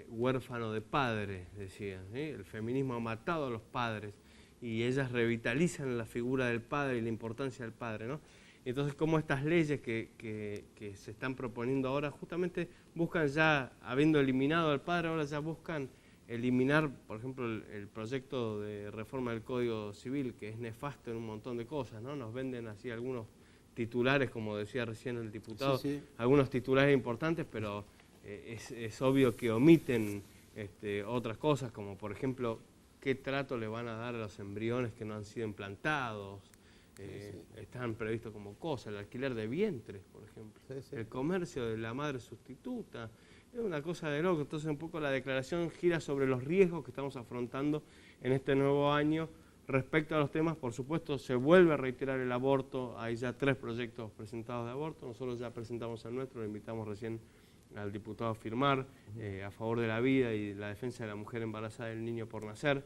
E: huérfano de padres, decían, ¿sí? El feminismo ha matado a los padres y ellas revitalizan la figura del padre y la importancia del padre, ¿no? Entonces, cómo estas leyes que se están proponiendo ahora justamente buscan ya, habiendo eliminado al padre, ahora ya buscan eliminar, por ejemplo, el proyecto de reforma del Código Civil, que es nefasto en un montón de cosas, ¿no? Nos venden así algunos titulares, como decía recién el diputado, sí, sí, algunos titulares importantes, pero es obvio que omiten otras cosas, como por ejemplo, qué trato le van a dar a los embriones que no han sido implantados. Están previstos como cosas, el alquiler de vientres, por ejemplo, el comercio de la madre sustituta. Es una cosa de loco. Entonces un poco la declaración gira sobre los riesgos que estamos afrontando en este nuevo año. Respecto a los temas, por supuesto, se vuelve a reiterar el aborto. Hay ya 3 proyectos presentados de aborto. Nosotros ya presentamos el nuestro, lo invitamos recién al diputado a firmar, a favor de la vida y la defensa de la mujer embarazada y del niño por nacer.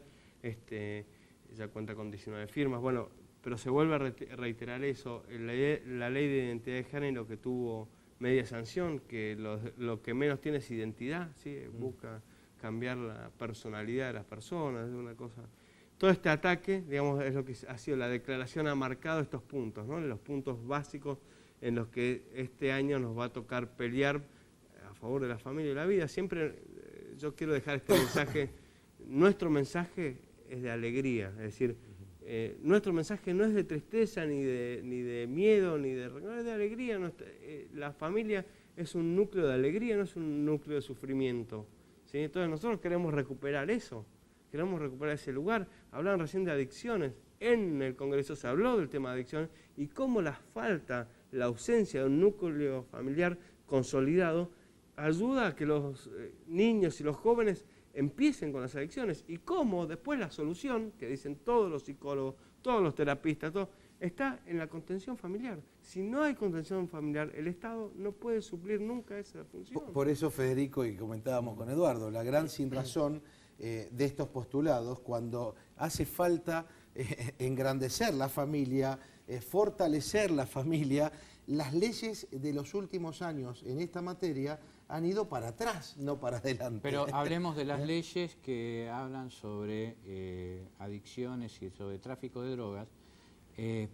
E: Ya cuenta con 19 firmas. Bueno, pero se vuelve a reiterar eso. La ley de identidad de género, que tuvo media sanción, que lo que menos tiene es identidad, ¿sí? Busca cambiar la personalidad de las personas, es una cosa. Todo este ataque, digamos, es lo que ha sido la declaración, ha marcado estos puntos, ¿no? Los puntos básicos en los que este año nos va a tocar pelear a favor de la familia y la vida. Siempre yo quiero dejar este mensaje, nuestro mensaje es de alegría, es decir, nuestro mensaje no es de tristeza, ni de miedo, no, es de alegría. La familia es un núcleo de alegría, no es un núcleo de sufrimiento, ¿sí? Entonces nosotros queremos recuperar eso, queremos recuperar ese lugar. Hablaban recién de adicciones, en el Congreso se habló del tema de adicciones y cómo la falta, la ausencia de un núcleo familiar consolidado ayuda a que los niños y los jóvenes empiecen con las adicciones, y cómo después la solución, que dicen todos los psicólogos, todos los terapistas, todo, está en la contención familiar. Si no hay contención familiar, el Estado no puede suplir nunca esa función.
A: Por eso, Federico, y comentábamos con Eduardo, la gran sinrazón de estos postulados, cuando hace falta engrandecer la familia, fortalecer la familia, las leyes de los últimos años en esta materia han ido para atrás, no para adelante.
C: Pero hablemos de las leyes que hablan sobre adicciones y sobre tráfico de drogas.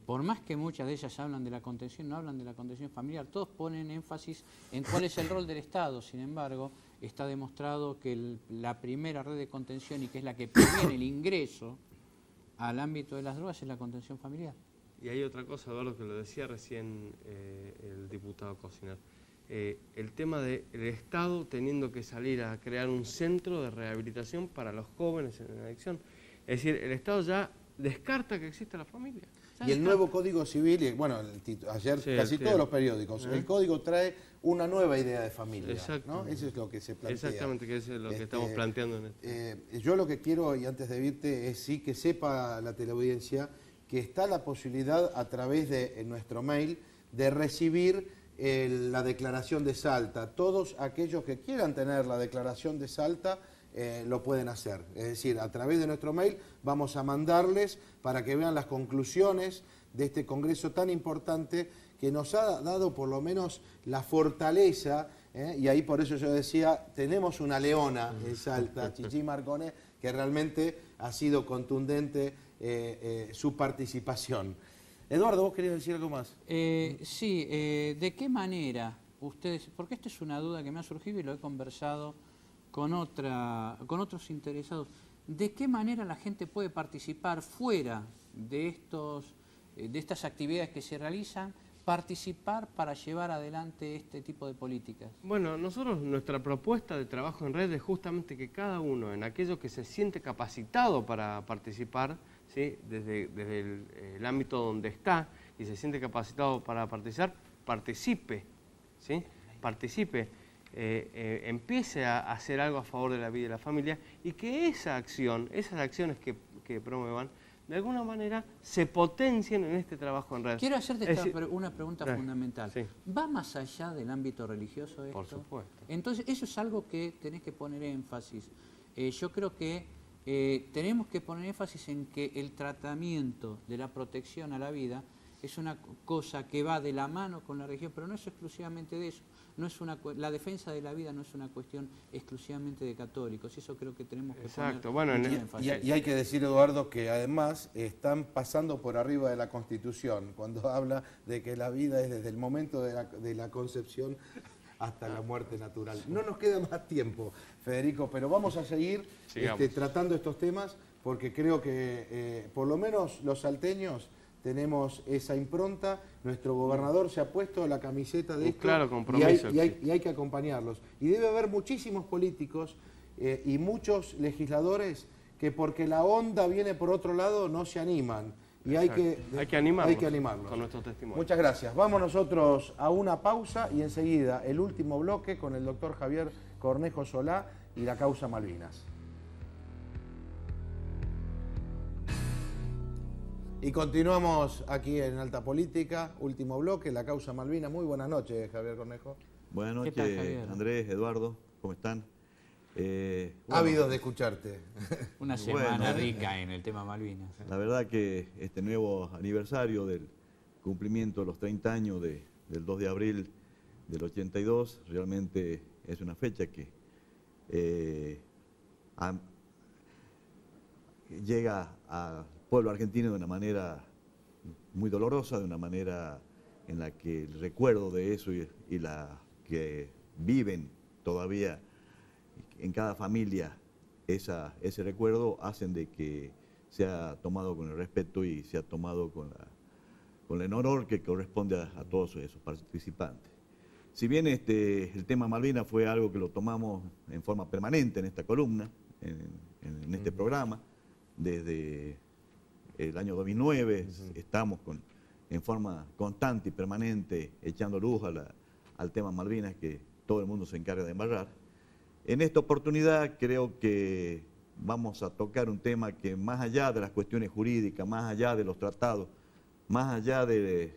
C: Por más que muchas de ellas hablan de la contención, no hablan de la contención familiar. Todos ponen énfasis en cuál es el rol del Estado. Sin embargo, está demostrado que la primera red de contención, y que es la que previene el ingreso al ámbito de las drogas, es la contención familiar.
E: Y hay otra cosa, Eduardo, que lo decía recién el diputado Cosinar. El tema del Estado teniendo que salir a crear un centro de rehabilitación para los jóvenes en adicción. Es decir, el Estado ya descarta que exista la familia.
A: Y el nuevo Código Civil, y bueno, ayer
E: Sí,
A: casi
E: sí.
A: todos los periódicos, el Código trae una nueva idea de familia,
E: Exacto.
A: ¿no? Eso es lo que se plantea.
E: Exactamente, que es lo que estamos planteando en esto.
A: Yo lo que quiero, y antes de irte, es sí que sepa la teleaudiencia que está la posibilidad a través de nuestro mail de recibir la declaración de Salta. Todos aquellos que quieran tener la declaración de Salta lo pueden hacer. Es decir, a través de nuestro mail vamos a mandarles para que vean las conclusiones de este congreso tan importante que nos ha dado por lo menos la fortaleza, y ahí por eso yo decía, tenemos una leona en Salta, Chichi Marcone, que realmente ha sido contundente su participación. Eduardo, ¿vos querías decir algo más?
C: Sí, ¿de qué manera ustedes, porque esta es una duda que me ha surgido y lo he conversado con otros interesados, ¿de qué manera la gente puede participar fuera de estas actividades que se realizan, participar para llevar adelante este tipo de políticas?
E: Bueno, nuestra propuesta de trabajo en red es justamente que cada uno, en aquello que se siente capacitado para participar, ¿sí? desde el ámbito donde está y se siente capacitado para participar, participe, ¿sí? Participe. Empiece a hacer algo a favor de la vida y la familia y que esa acción, esas acciones que promuevan, de alguna manera se potencien en este trabajo en red.
C: Quiero hacerte una pregunta fundamental.
E: Sí.
C: ¿Va más allá del ámbito religioso esto?
E: Por supuesto.
C: Entonces, eso es algo que tenés que poner énfasis. Yo creo que tenemos que poner énfasis en que el tratamiento de la protección a la vida es una cosa que va de la mano con la religión, pero no es exclusivamente de eso. La defensa de la vida no es una cuestión exclusivamente de católicos, eso creo que tenemos que poner mucho énfasis.
A: Y hay que decir, Eduardo, que además están pasando por arriba de la Constitución, cuando habla de que la vida es desde el momento de la concepción hasta la muerte natural. No nos queda más tiempo, Federico, pero vamos a seguir tratando estos temas, porque creo que por lo menos los salteños tenemos esa impronta, nuestro gobernador se ha puesto la camiseta de esto,
E: claro compromiso,
A: y hay que acompañarlos. Y debe haber muchísimos políticos y muchos legisladores que porque la onda viene por otro lado no se animan. Y hay que animarlos
E: con nuestro testimonio.
A: Muchas gracias. Vamos nosotros a una pausa y enseguida el último bloque con el doctor Javier Cornejo Solá y la causa Malvinas. Y continuamos aquí en Alta Política, último bloque, la causa Malvinas. Muy buenas noches, Javier Cornejo.
F: Buenas noches,
C: ¿Qué tal, Javier?
F: Andrés, Eduardo, ¿cómo están?
A: Ávidos de escucharte.
C: Una semana rica en el tema Malvinas.
F: La verdad que este nuevo aniversario del cumplimiento de los 30 años del 2 de abril del 82 realmente es una fecha que llega al pueblo argentino de una manera muy dolorosa, de una manera en la que el recuerdo de eso y la que viven todavía en cada familia ese recuerdo hacen de que sea tomado con el respeto y sea tomado con el honor que corresponde a todos esos participantes. Si bien el tema Malvinas fue algo que lo tomamos en forma permanente en esta columna, en este programa, desde el año 2009 estamos en forma constante y permanente echando luz al tema Malvinas que todo el mundo se encarga de embarrar. En esta oportunidad creo que vamos a tocar un tema que más allá de las cuestiones jurídicas, más allá de los tratados, más allá de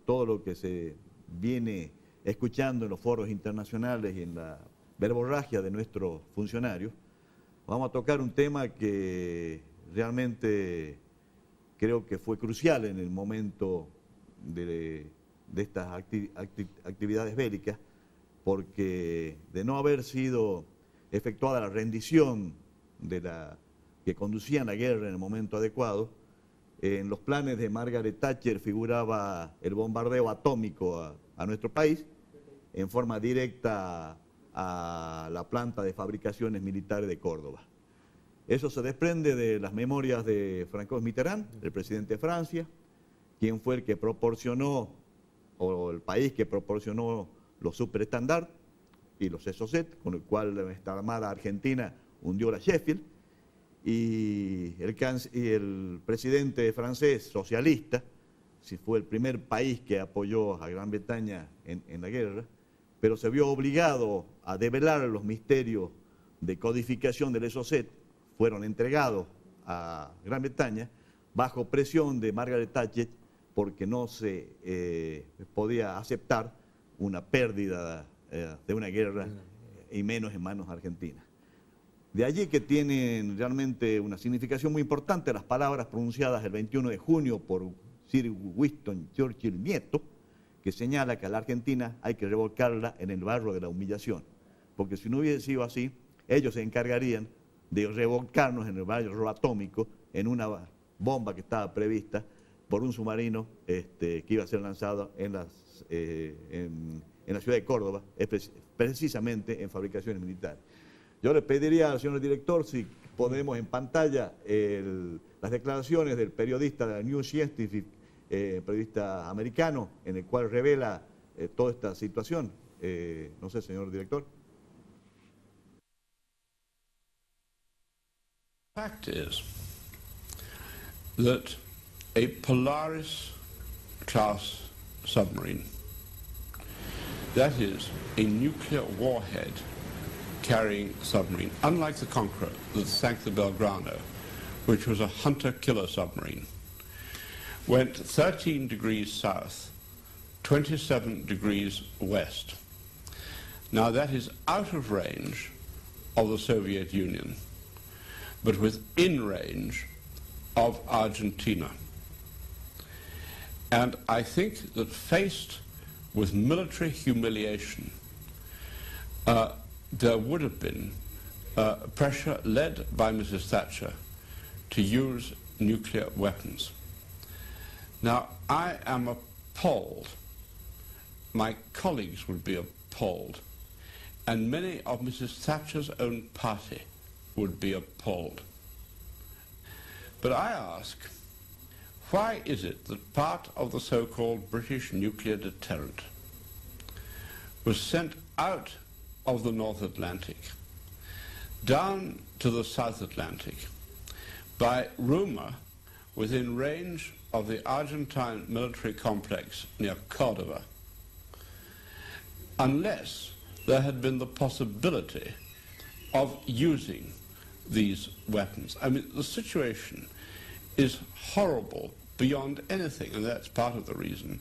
F: todo lo que se viene escuchando en los foros internacionales y en la verborragia de nuestros funcionarios, vamos a tocar un tema que realmente creo que fue crucial en el momento de estas actividades bélicas, porque de no haber sido efectuada la rendición que conducían la guerra en el momento adecuado, en los planes de Margaret Thatcher figuraba el bombardeo atómico a nuestro país en forma directa a la planta de fabricaciones militares de Córdoba. Eso se desprende de las memorias de François Mitterrand, el presidente de Francia, quien fue el que proporcionó, o el país que proporcionó los superestandartes y los Exocet, con el cual esta Armada Argentina hundió la Sheffield, y el presidente francés socialista, si fue el primer país que apoyó a Gran Bretaña en la guerra, pero se vio obligado a develar los misterios de codificación del ESOCET, fueron entregados a Gran Bretaña bajo presión de Margaret Thatcher, porque no se podía aceptar una pérdida de una guerra, y menos en manos argentinas. De allí que tienen realmente una significación muy importante las palabras pronunciadas el 21 de junio por Sir Winston Churchill nieto, que señala que a la Argentina hay que revolcarla en el barro de la humillación, porque si no hubiese sido así, ellos se encargarían de revolcarnos en el barro atómico, en una bomba que estaba prevista por un submarino que iba a ser lanzado en la ciudad de Córdoba, precisamente en fabricaciones militares. Yo le pediría al señor director si ponemos en pantalla las declaraciones del periodista de la New Scientific, periodista americano, en el cual revela toda esta situación. No sé, señor director.
G: The fact is that a Polaris class submarine, that is a nuclear warhead carrying submarine, unlike the Conqueror that sank the Belgrano, which was a hunter-killer submarine, went 13 degrees south, 27 degrees west. Now that is out of range of the Soviet Union, but within range of Argentina. And I think that faced with military humiliation, there would have been pressure led by Mrs. Thatcher to use nuclear weapons. Now, I am appalled, my colleagues would be appalled, and many of Mrs. Thatcher's own party would be appalled. But I ask, why is it that part of the so-called British nuclear deterrent was sent out of the North Atlantic down to the South Atlantic by rumor within range of the Argentine military complex near Córdoba, unless there had been the possibility of using these weapons? I mean, the situation is horrible beyond anything, and that's part of the reason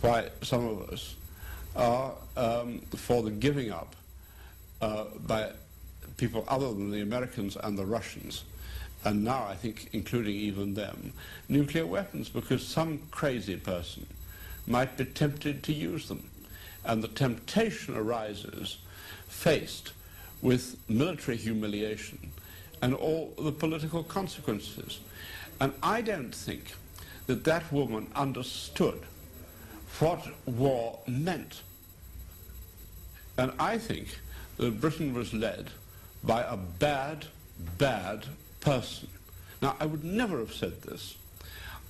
G: why some of us are for the giving up by people other than the Americans and the Russians, and now I think including even them, nuclear weapons, because some crazy person might be tempted to use them. And the temptation arises faced with military humiliation and all the political consequences. And I don't think that that woman understood what war meant. And I think that Britain was led by a bad, bad person. Now, I would never have said this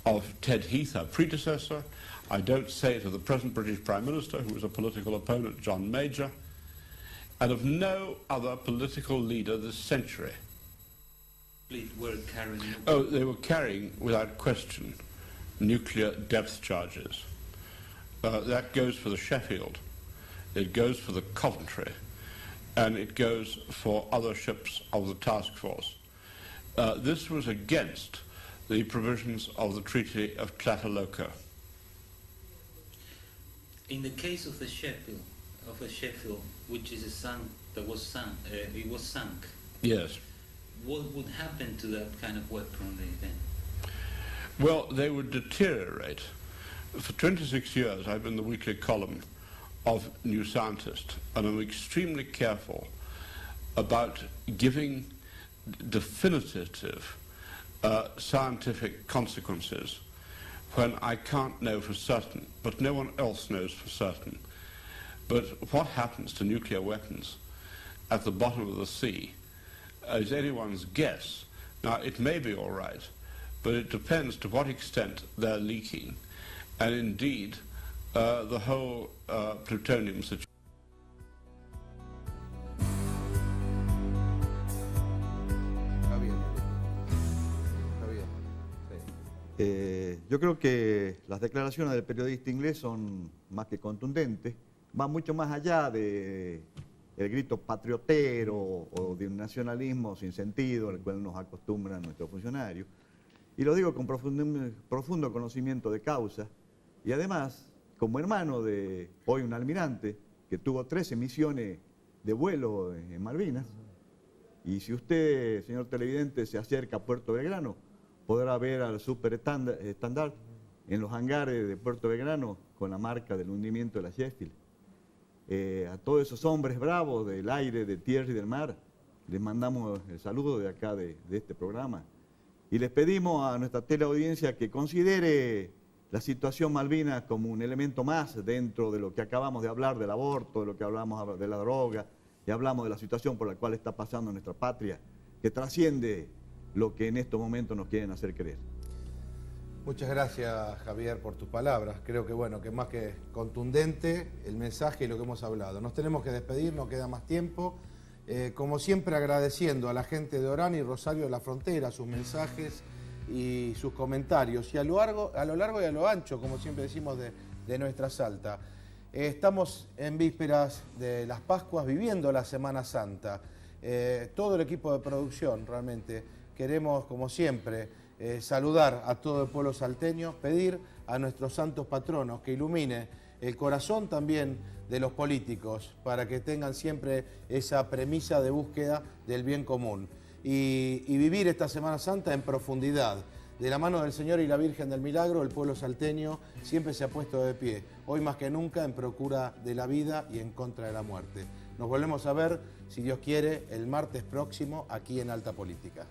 G: of Ted Heath, our predecessor. I don't say it of the present British Prime Minister, who was a political opponent, John Major, and of no other political leader this century. Oh, they were carrying, without question, nuclear depth charges. That goes for the Sheffield, it goes for the Coventry, and it goes for other ships of the task force. This was against the provisions of the Treaty of Tlatelolco.
H: In the case of the Sheffield, which is a sunk, that was sunk, it was sunk.
G: Yes.
H: What would happen to that kind of weaponry then?
G: Well, they would deteriorate. For 26 years, I've been the weekly column of New Scientist, and I'm extremely careful about giving definitive scientific consequences when I can't know for certain, but no one else knows for certain. But what happens to nuclear weapons at the bottom of the sea is anyone's guess. Now, it may be all right, but it depends to what extent they're leaking. And indeed, the whole plutonium situation.
F: Yo creo que las declaraciones del periodista inglés son más que contundentes, van mucho más allá de el grito patriotero o de un nacionalismo sin sentido al cual nos acostumbran nuestros funcionarios. Y lo digo con profundo conocimiento de causa y además como hermano de hoy un almirante que tuvo 13 misiones de vuelo en Malvinas. Y si usted, señor televidente, se acerca a Puerto Belgrano, podrá ver al superestandarte en los hangares de Puerto Belgrano con la marca del hundimiento de la Sheffield. A todos esos hombres bravos del aire, de tierra y del mar, les mandamos el saludo de acá, de este programa. Y les pedimos a nuestra teleaudiencia que considere la situación Malvinas como un elemento más dentro de lo que acabamos de hablar del aborto, de lo que hablamos de la droga, y hablamos de la situación por la cual está pasando nuestra patria, que trasciende lo que en estos momentos nos quieren hacer creer.
A: Muchas gracias, Javier, por tus palabras. Creo que, bueno, que más que contundente el mensaje y lo que hemos hablado. Nos tenemos que despedir, no queda más tiempo. Como siempre, agradeciendo a la gente de Orán y Rosario de la Frontera sus mensajes y sus comentarios. Y a lo largo y a lo ancho, como siempre decimos, de nuestra Salta. Estamos en vísperas de las Pascuas, viviendo la Semana Santa. Todo el equipo de producción, realmente, queremos, como siempre, saludar a todo el pueblo salteño, pedir a nuestros santos patronos que ilumine el corazón también de los políticos para que tengan siempre esa premisa de búsqueda del bien común y vivir esta Semana Santa en profundidad. De la mano del Señor y la Virgen del Milagro, el pueblo salteño siempre se ha puesto de pie, hoy más que nunca en procura de la vida y en contra de la muerte. Nos volvemos a ver, si Dios quiere, el martes próximo aquí en Alta Política.